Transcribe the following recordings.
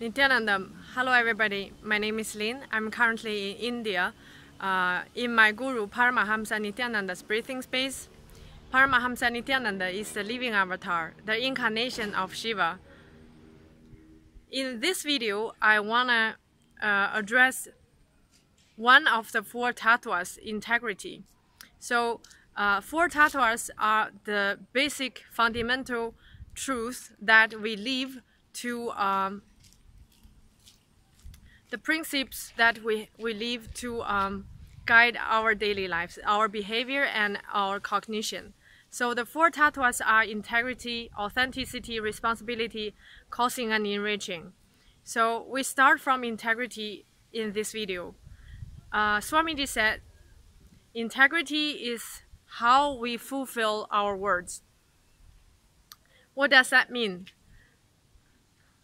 Nithyananda. Hello everybody, my name is Lin. I'm currently in India in my guru Paramahamsa Nithyananda's breathing space. Paramahamsa Nithyananda is the living avatar, the incarnation of Shiva. In this video, I want to address one of the four tavttas, integrity. So four tavttas are the basic fundamental truths that we live to the principles that we live to guide our daily lives, our behavior and our cognition. So the four tavttas are integrity, authenticity, responsibility, causing and enriching. So we start from integrity in this video. Swamiji said, integrity is how we fulfill our words. What does that mean?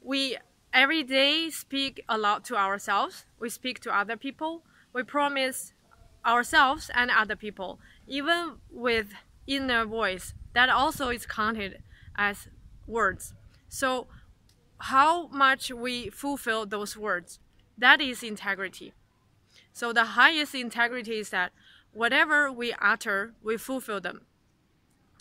We every day speak a lot to ourselves. We speak to other people. We promise ourselves and other people, even with inner voice. That also is counted as words. So how much we fulfill those words, that is integrity. So the highest integrity is that whatever we utter, we fulfill them.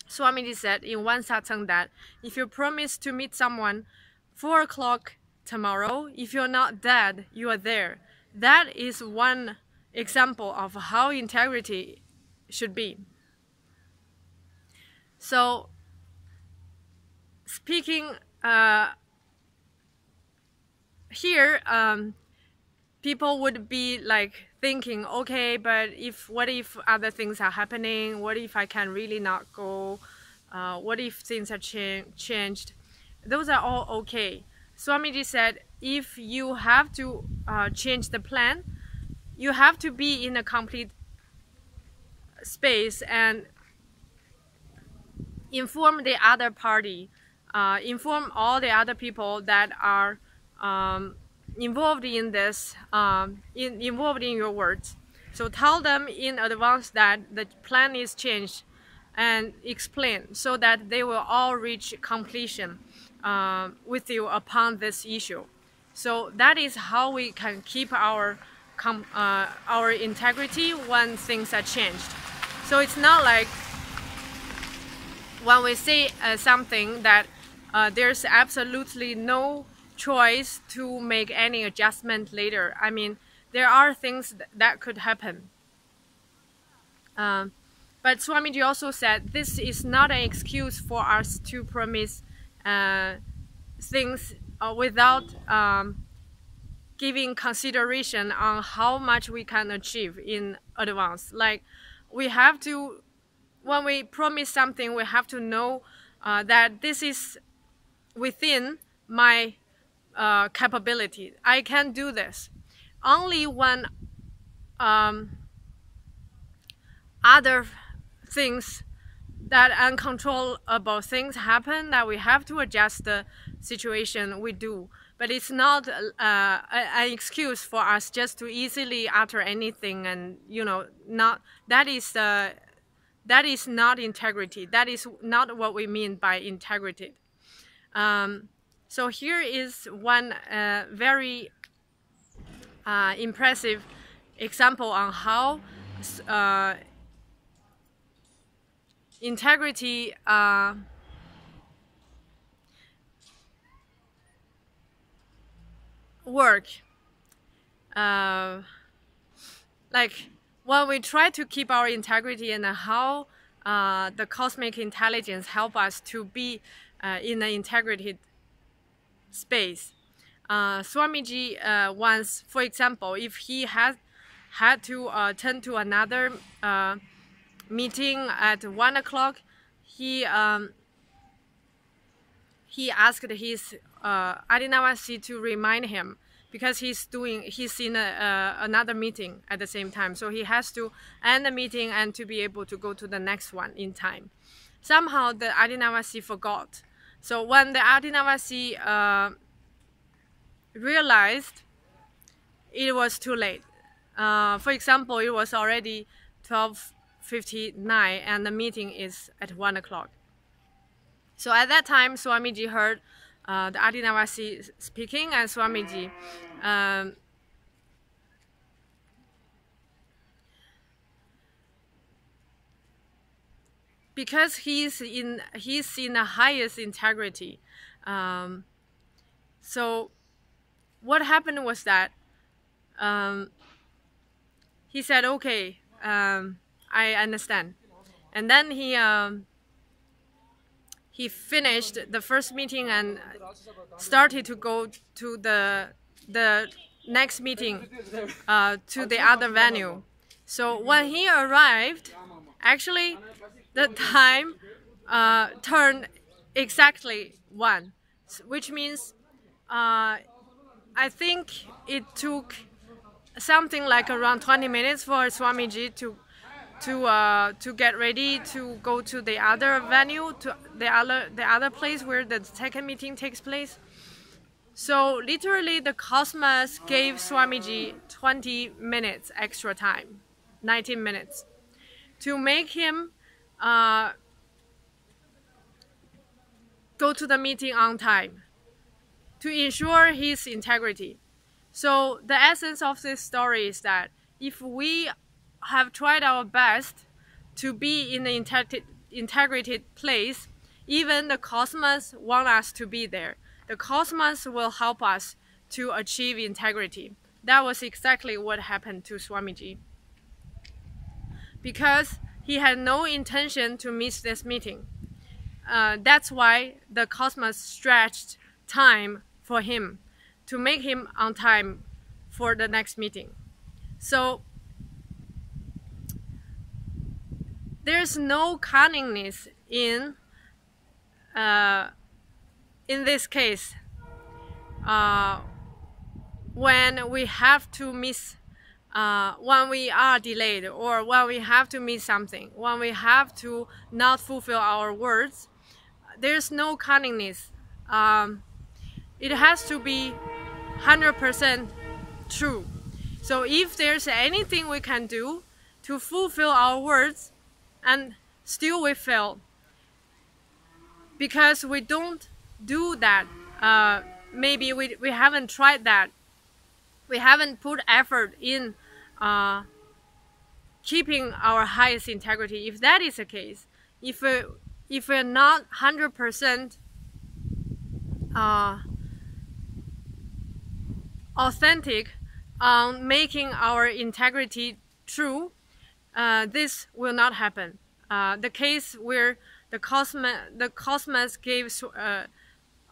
Swamiji said in one satsang that if you promise to meet someone 4 o'clock tomorrow, if you're not dead, you are there. That is one example of how integrity should be. So speaking here, people would be like thinking, okay, but what if other things are happening? What if I can really not go? What if things are changed? Those are all okay. Swamiji said, if you have to change the plan, you have to be in a complete space and inform the other party, inform all the other people that are involved in this, involved in your words. So tell them in advance that the plan is changed and explain so that they will all reach completion with you upon this issue. So that is how we can keep our integrity when things are changed. So it's not like when we say something that there's absolutely no choice to make any adjustment later. I mean, there are things that could happen. But Swamiji also said this is not an excuse for us to promise things without giving consideration on how much we can achieve in advance. Like we have to, when we promise something, we have to know that this is within my capability. I can do this. Only when other things, that uncontrollable things happen, that we have to adjust the situation, we do. But it's not an excuse for us just to easily utter anything, and that is not integrity. That is not what we mean by integrity. So here is one very impressive example on how integrity work. Like when we try to keep our integrity and how the cosmic intelligence help us to be in an integrated space. Swamiji once, for example, if he had to attend to another meeting at 1 o'clock, he asked his Adinavasi to remind him, because he's in another meeting at the same time, so he has to end the meeting and to be able to go to the next one in time. Somehow the Adinavasi forgot. So when the Adinavasi realized, it was too late. For example, it was already 12:59 and the meeting is at 1 o'clock. So at that time, Swamiji heard the Adinavasi speaking, and Swamiji. Because he's in the highest integrity. So what happened was that he said, okay, I understand. And then he finished the first meeting and started to go to the next meeting to the other venue. So when he arrived, actually the time turned exactly 1, which means I think it took something like around 20 minutes for Swamiji to get ready to go to the other venue, to the other place where the second meeting takes place. So literally the cosmos gave Swamiji 20 minutes extra time, 19 minutes, to make him go to the meeting on time, to ensure his integrity. So the essence of this story is that if we have tried our best to be in the integrated place, even the cosmos want us to be there. The cosmos will help us to achieve integrity. That was exactly what happened to Swamiji. Because he had no intention to miss this meeting. That's why the cosmos stretched time for him to make him on time for the next meeting. So there's no cunningness in this case when we have to miss, when we are delayed, or when we have to miss something, when we have to not fulfill our words. There's no cunningness. It has to be 100% true. So if there's anything we can do to fulfill our words and still we fail because we don't do that, maybe we haven't tried that, we haven't put effort in keeping our highest integrity. If that is the case, if we're not 100% authentic on making our integrity true, this will not happen. The case where the cosmos gave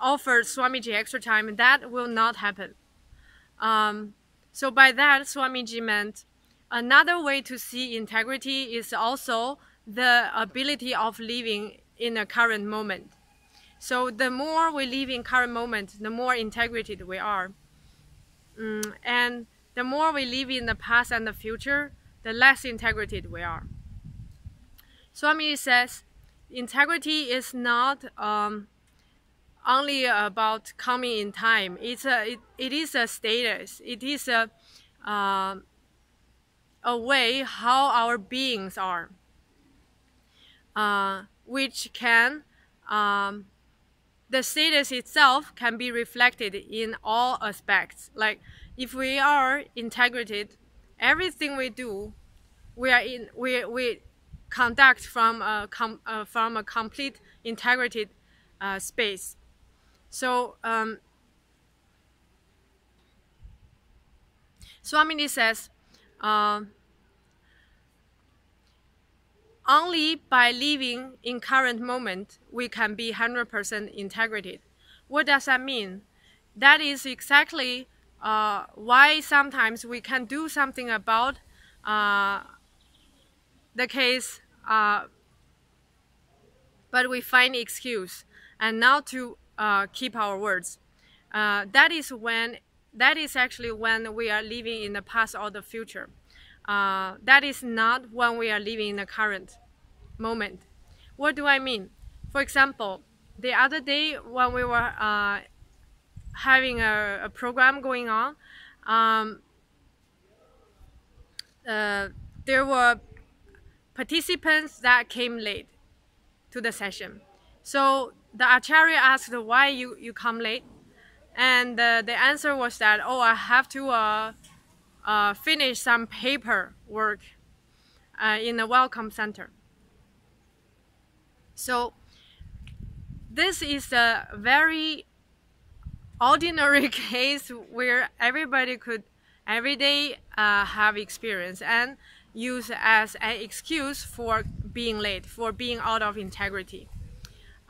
offered Swamiji extra time, that will not happen. So by that, Swamiji meant another way to see integrity is also the ability of living in a current moment. So the more we live in current moment, the more integrated we are. And the more we live in the past and the future, the less integrated we are. Swami says, integrity is not only about coming in time. It is a status. It is a way how our beings are, which can, the status itself can be reflected in all aspects. Like if we are integrated, everything we do, we conduct from a complete integrated space. So Swamiji says, only by living in current moment we can be 100% integrated. What does that mean? That is exactly why sometimes we can do something about the case, but we find excuse and not to keep our words. That is actually when we are living in the past or the future. That is not when we are living in the current moment. What do I mean? For example, the other day when we were having a program going on, there were participants that came late to the session. So the Acharya asked why you come late, and the answer was that, oh, I have to finish some paper work in the welcome center. So this is a very ordinary case where everybody could every day have experience and use as an excuse for being late, for being out of integrity.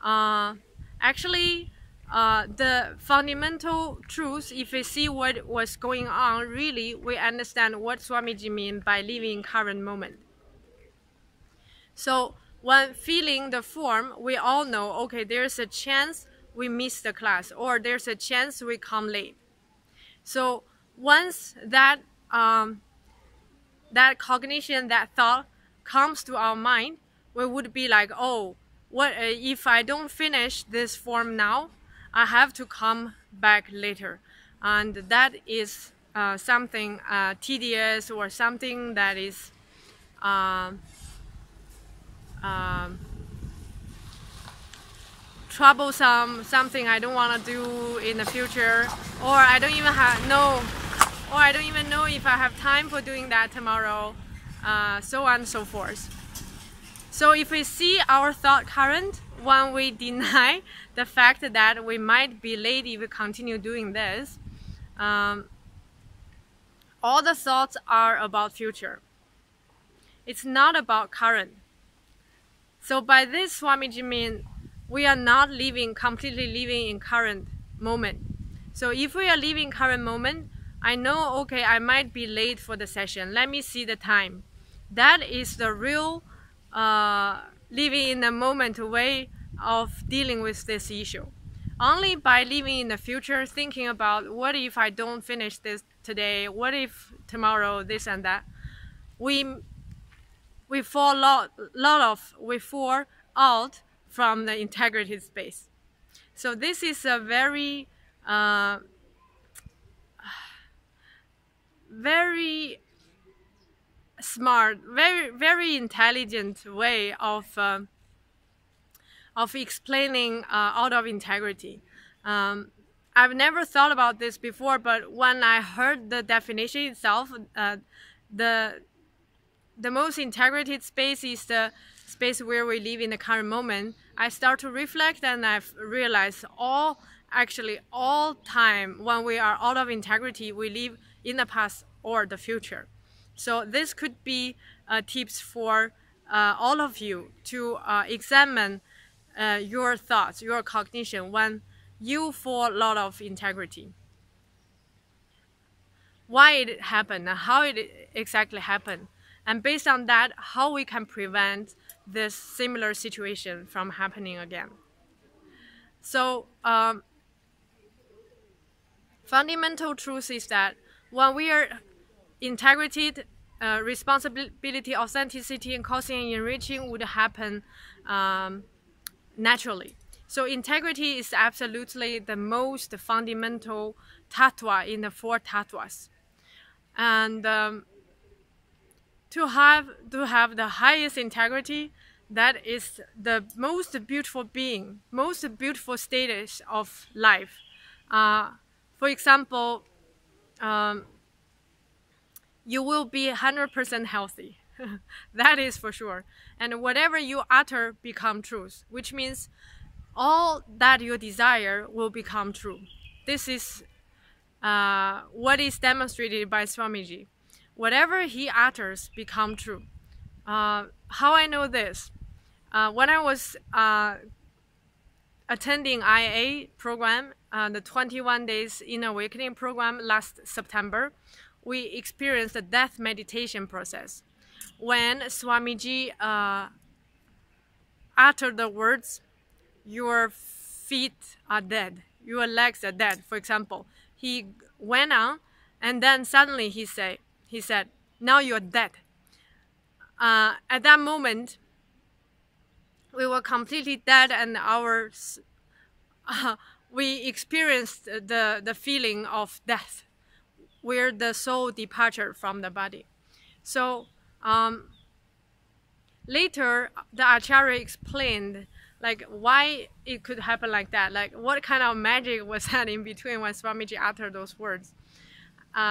Actually, the fundamental truth, if we see what was going on, really we understand what Swamiji means by living current moment. So when feeling the form, we all know, okay, there's a chance we miss the class, or there's a chance we come late. So once that that cognition, that thought comes to our mind, we would be like, oh, what if I don't finish this form now? I have to come back later, and that is something tedious, or something that is troublesome, something I don't want to do in the future, or I don't even know if I have time for doing that tomorrow, so on and so forth. So if we see our thought current, when we deny the fact that we might be late if we continue doing this, all the thoughts are about future. It's not about current. So by this, Swamiji means we are not completely living in current moment. So if we are living current moment, I know, okay, I might be late for the session. Let me see the time. That is the real living in the moment way of dealing with this issue. Only by living in the future, thinking about what if I don't finish this today, what if tomorrow, this and that, we fall out from the integrated space. So this is a very very smart, very intelligent way of explaining out of integrity. I've never thought about this before, but when I heard the definition itself, the most integrated space is the space where we live in the current moment. I start to reflect, and I've realized all time when we are out of integrity, we live in the past or the future. So this could be tips for all of you to examine your thoughts, your cognition when you fall out of integrity. Why it happened, how it exactly happened, and based on that, how we can prevent this similar situation from happening again. So fundamental truth is that when we are integrated, responsibility, authenticity, and causing and enriching would happen naturally. So integrity is absolutely the most fundamental tattva in the 4 tattvas. And to have the highest integrity, that is the most beautiful being, most beautiful status of life. For example, you will be 100% healthy. That is for sure. And whatever you utter become truth, which means all that you desire will become true. This is what is demonstrated by Swamiji. Whatever he utters become true. How I know this? When I was attending IA program, the 21 days Inner Awakening program last September, we experienced the death meditation process. When Swamiji uttered the words, "Your feet are dead, your legs are dead," for example, he went on, and then suddenly he said, "Now you're dead." At that moment, we were completely dead, and we experienced the feeling of death, where the soul departed from the body. So later, the Acharya explained, like why it could happen like that. Like what kind of magic was that in between when Swamiji uttered those words?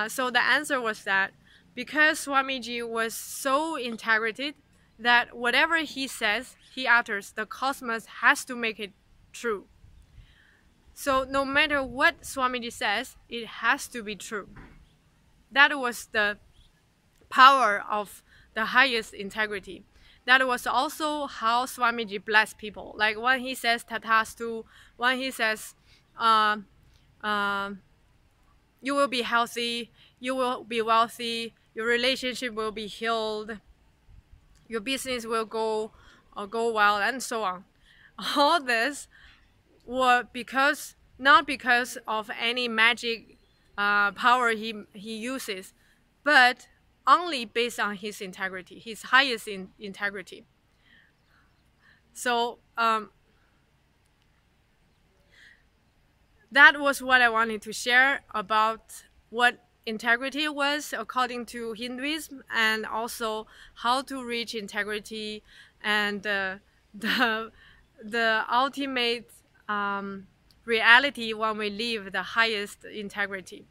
So the answer was that because Swamiji was so integrated that whatever he says, he utters, the cosmos has to make it true. So no matter what Swamiji says, it has to be true. That was the power of the highest integrity. That was also how Swamiji blessed people. Like when he says tavttas, when he says you will be healthy, you will be wealthy, your relationship will be healed, your business will go well, and so on. All this were not because of any magic power he uses, but only based on his integrity, his highest integrity. So that was what I wanted to share about what integrity was according to Hinduism, and also how to reach integrity, and the ultimate reality when we live the highest integrity.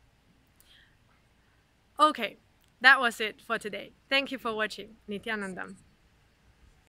Okay, that was it for today. Thank you for watching. Nithyananda.